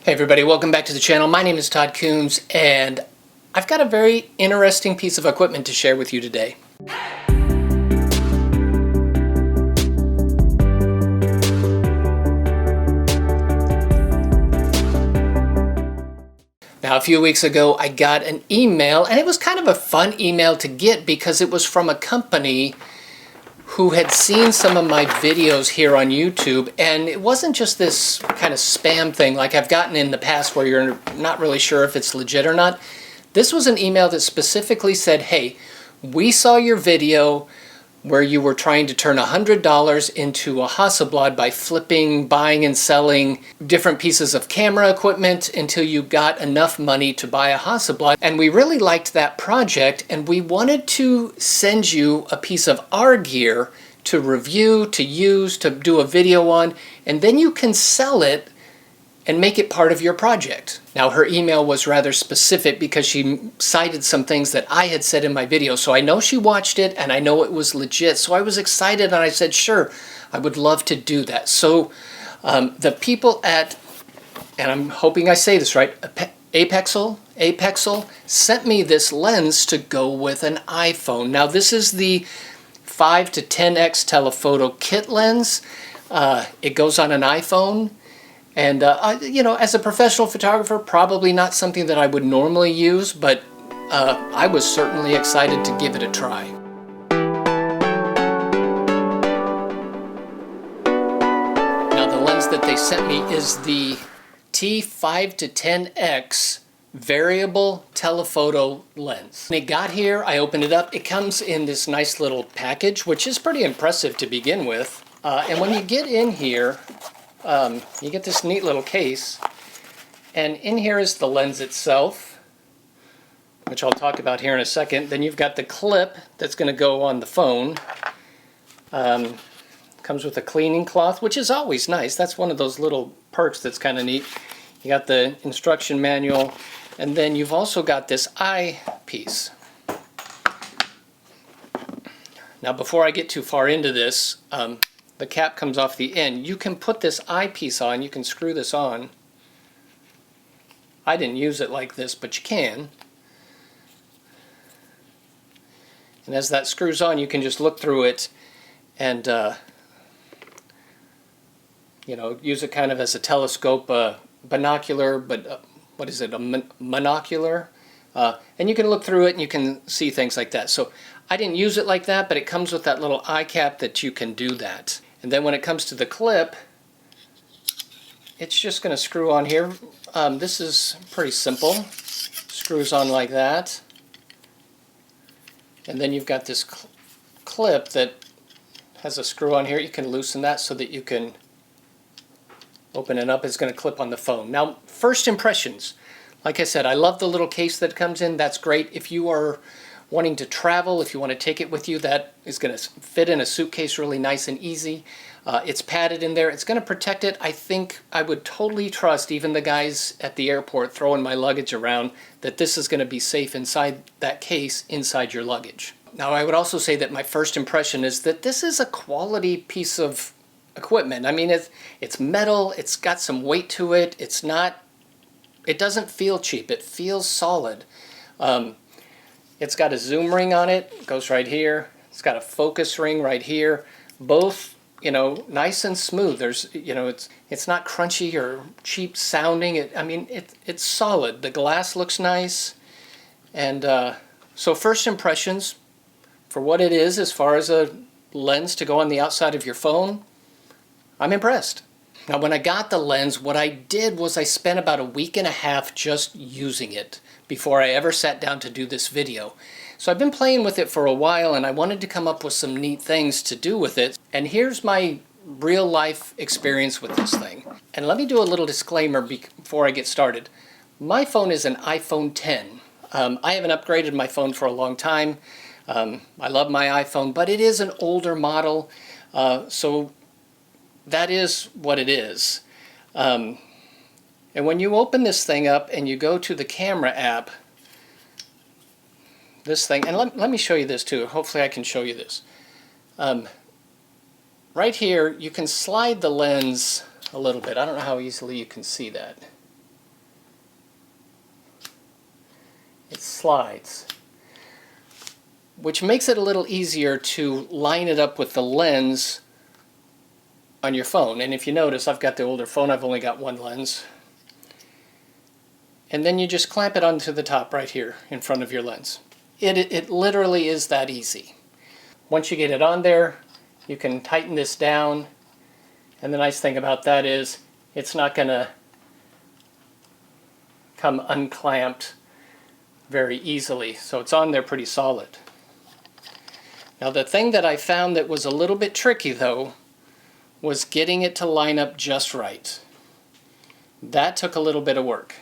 Hey everybody, welcome back to the channel. My name is Todd Coombs and I've got a very interesting piece of equipment to share with you today. Now a few weeks ago I got an email, and it was kind of a fun email to get because it was from a company who had seen some of my videos here on YouTube, and it wasn't just this kind of spam thing like I've gotten in the past where you're not really sure if it's legit or not. This was an email that specifically said, hey, we saw your video where you were trying to turn $100 into a Hasselblad by flipping, buying and selling different pieces of camera equipment until you got enough money to buy a Hasselblad. And we really liked that project, and we wanted to send you a piece of our gear to review, to use, to do a video on, and then you can sell it and make it part of your project. Now her email was rather specific because she cited some things that I had said in my video, so I know she watched it and I know it was legit, so I was excited and I said sure, I would love to do that. So the people at, and I'm hoping I say this right, Apexel sent me this lens to go with an iPhone. Now this is the 5 to 10x telephoto kit lens. It goes on an iPhone. And, you know, as a professional photographer, probably not something that I would normally use, but I was certainly excited to give it a try. Now, the lens that they sent me is the T5 to 10x variable telephoto lens. When it got here, I opened it up. It comes in this nice little package, which is pretty impressive to begin with. And when you get in here, you get this neat little case, and in here is the lens itself, which I'll talk about here in a second. Then you've got the clip that's going to go on the phone. Comes with a cleaning cloth, which is always nice. That's one of those little perks that's kind of neat. You got the instruction manual, and then you've also got this eyepiece. Now before I get too far into this, the cap comes off the end. You can put this eyepiece on, you can screw this on. I didn't use it like this, but you can. And as that screws on, you can just look through it and you know, use it kind of as a telescope, binocular, but what is it, a monocular? And you can look through it and you can see things like that. So I didn't use it like that, but it comes with that little eye cap that you can do that. And then when it comes to the clip, it's just going to screw on here. This is pretty simple. Screws on like that. And then you've got this clip that has a screw on here. You can loosen that so that you can open it up. It's going to clip on the phone. Now, first impressions. Like I said, I love the little case that comes in. That's great. If you are wanting to travel, if you want to take it with you, that is going to fit in a suitcase really nice and easy. It's padded in there. It's going to protect it. I think I would totally trust even the guys at the airport throwing my luggage around that this is going to be safe inside that case, inside your luggage. Now I would also say that my first impression is that this is a quality piece of equipment. I mean, it's metal, it's got some weight to it, it doesn't feel cheap, it feels solid. It's got a zoom ring on it, it goes right here. It's got a focus ring right here. Both, you know, nice and smooth. There's, you know, it's not crunchy or cheap sounding. It's solid. The glass looks nice. And so first impressions, for what it is as far as a lens to go on the outside of your phone, I'm impressed. Now when I got the lens, what I did was I spent about a week and a half just using it before I ever sat down to do this video. So I've been playing with it for a while and I wanted to come up with some neat things to do with it. And here's my real life experience with this thing. And let me do a little disclaimer before I get started. My phone is an iPhone 10. I haven't upgraded my phone for a long time. I love my iPhone, but it is an older model. So that is what it is. And when you open this thing up and you go to the camera app, this thing, and let me show you this too. Hopefully I can show you this. Right here, you can slide the lens a little bit. I don't know how easily you can see that. it slides, which makes it a little easier to line it up with the lens on your phone. And if you notice, I've got the older phone, I've only got one lens. And then you just clamp it onto the top right here in front of your lens. It literally is that easy. Once you get it on there, you can tighten this down. And the nice thing about that is it's not going to come unclamped very easily. So it's on there pretty solid. Now the thing that I found that was a little bit tricky though was getting it to line up just right. That took a little bit of work.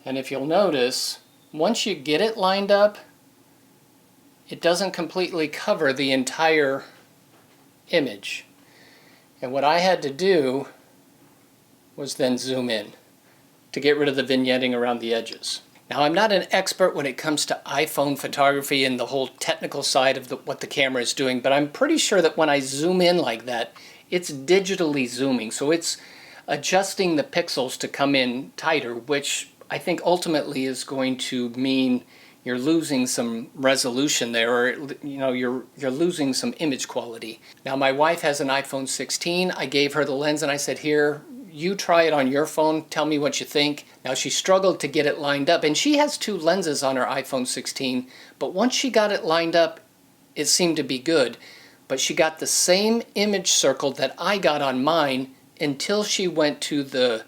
And if you'll notice, once you get it lined up, it doesn't completely cover the entire image. And what I had to do was then zoom in to get rid of the vignetting around the edges. Now, I'm not an expert when it comes to iPhone photography and the whole technical side of what the camera is doing, but I'm pretty sure that when I zoom in like that, it's digitally zooming. So it's adjusting the pixels to come in tighter, which I think ultimately is going to mean you're losing some resolution there, or you're losing some image quality. Now, my wife has an iPhone 16. I gave her the lens and I said, here, you try it on your phone, tell me what you think. Now, she struggled to get it lined up, and she has two lenses on her iPhone 16, but once she got it lined up, it seemed to be good. But she got the same image circle that I got on mine until she went to the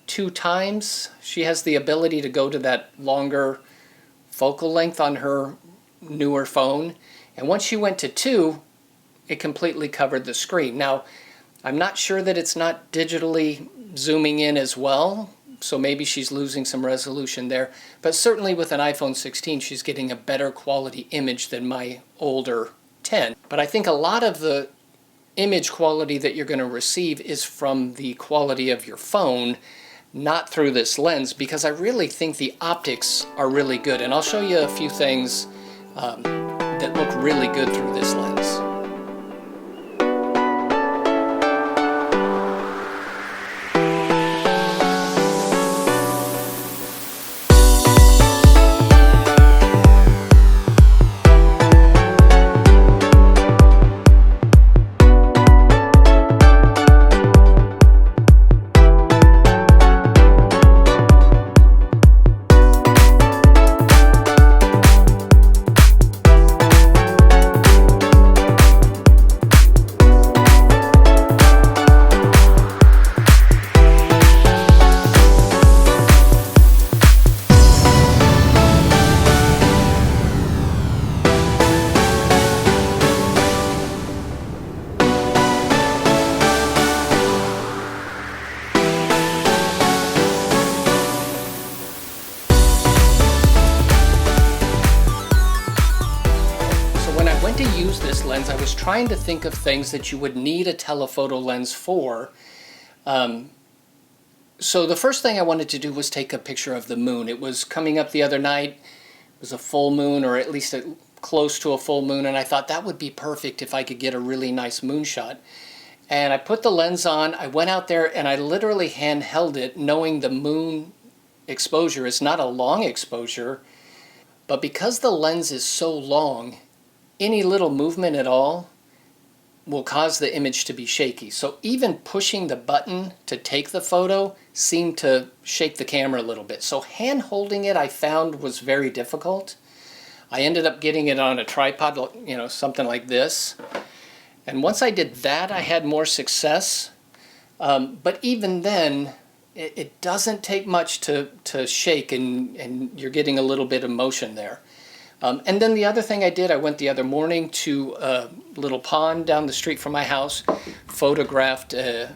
2 times. She has the ability to go to that longer focal length on her newer phone, and once she went to 2, it completely covered the screen. Now, I'm not sure that it's not digitally zooming in as well, so maybe she's losing some resolution there, but certainly with an iPhone 16 she's getting a better quality image than my older 10. But I think a lot of the image quality that you're going to receive is from the quality of your phone, not through this lens, because I really think the optics are really good, and I'll show you a few things that look really good through this lens. To use this lens, I was trying to think of things that you would need a telephoto lens for. So the first thing I wanted to do was take a picture of the moon. It was coming up the other night. It was a full moon, or at least close to a full moon, and I thought that would be perfect if I could get a really nice moon shot. And I put the lens on, I went out there, and I literally hand-held it, knowing the moon exposure is not a long exposure, but because the lens is so long, any little movement at all will cause the image to be shaky. So even pushing the button to take the photo seemed to shake the camera a little bit. So hand holding it I found was very difficult. I ended up getting it on a tripod, something like this. And once I did that, I had more success. But even then, it doesn't take much to shake, and you're getting a little bit of motion there. And then the other thing I did, I went the other morning to a little pond down the street from my house, photographed a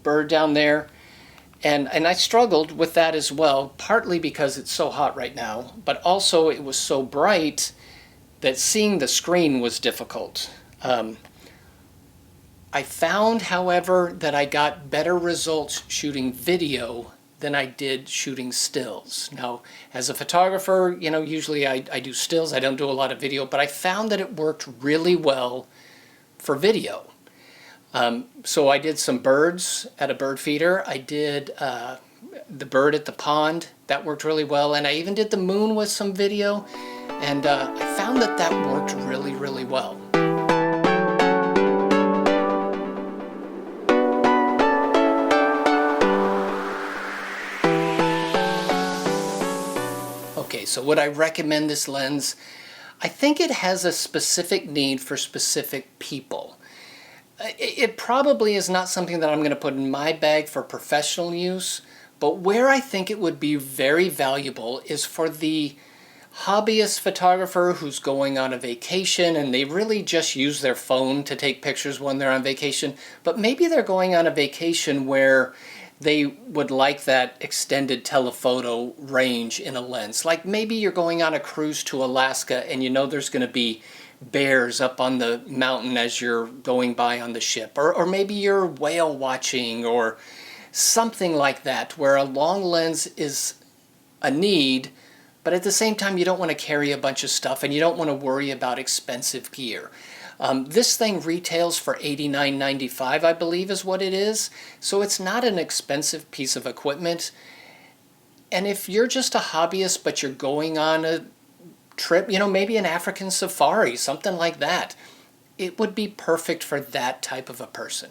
bird down there, and I struggled with that as well, partly because it's so hot right now, but also it was so bright that seeing the screen was difficult. I found, however, that I got better results shooting video than I did shooting stills. Now, as a photographer, usually I do stills, I don't do a lot of video, but I found that it worked really well for video. So I did some birds at a bird feeder. I did the bird at the pond, that worked really well. And I even did the moon with some video, and I found that that worked really, really well. Okay, so would I recommend this lens? I think it has a specific need for specific people. It probably is not something that I'm going to put in my bag for professional use, but where I think it would be very valuable is for the hobbyist photographer who's going on a vacation and they really just use their phone to take pictures when they're on vacation, but maybe they're going on a vacation where they would like that extended telephoto range in a lens. Like maybe you're going on a cruise to Alaska and you know there's going to be bears up on the mountain as you're going by on the ship, or maybe you're whale watching or something like that, where a long lens is a need, but at the same time you don't want to carry a bunch of stuff and you don't want to worry about expensive gear. This thing retails for $89.95, I believe is what it is, so it's not an expensive piece of equipment. And if you're just a hobbyist but you're going on a trip, you know, maybe an African safari, something like that, it would be perfect for that type of a person.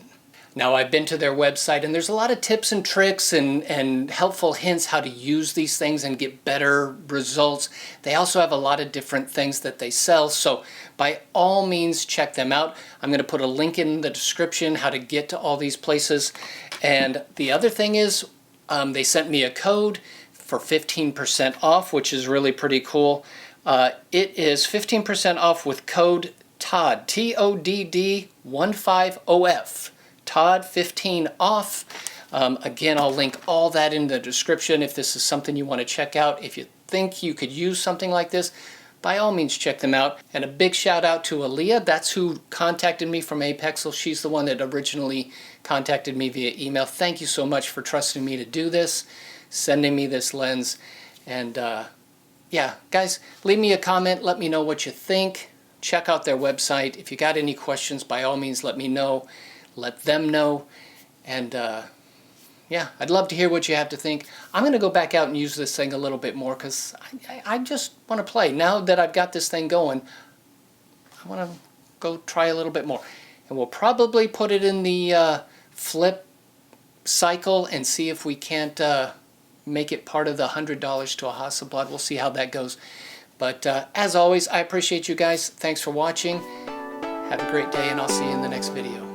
Now, I've been to their website and there's a lot of tips and tricks and helpful hints how to use these things and get better results. They also have a lot of different things that they sell, so by all means check them out. I'm going to put a link in the description how to get to all these places. And the other thing is they sent me a code for 15% off, which is really pretty cool. It is 15% off with code TODD, T-O-D-D 15OF. Todd 15 off. Again, I'll link all that in the description if this is something you want to check out. If you think you could use something like this, by all means check them out. And a big shout out to Aaliyah. That's who contacted me from Apexel. She's the one that originally contacted me via email. Thank you so much for trusting me to do this, sending me this lens. And yeah, guys, leave me a comment. Let me know what you think. Check out their website. If you got any questions, by all means let me know. Let them know. And yeah, I'd love to hear what you have to think. I'm going to go back out and use this thing a little bit more because I just want to play. Now that I've got this thing going, I want to go try a little bit more. And we'll probably put it in the flip cycle and see if we can't make it part of the $100 to a Hasselblad. We'll see how that goes. But as always, I appreciate you guys. Thanks for watching. Have a great day, and I'll see you in the next video.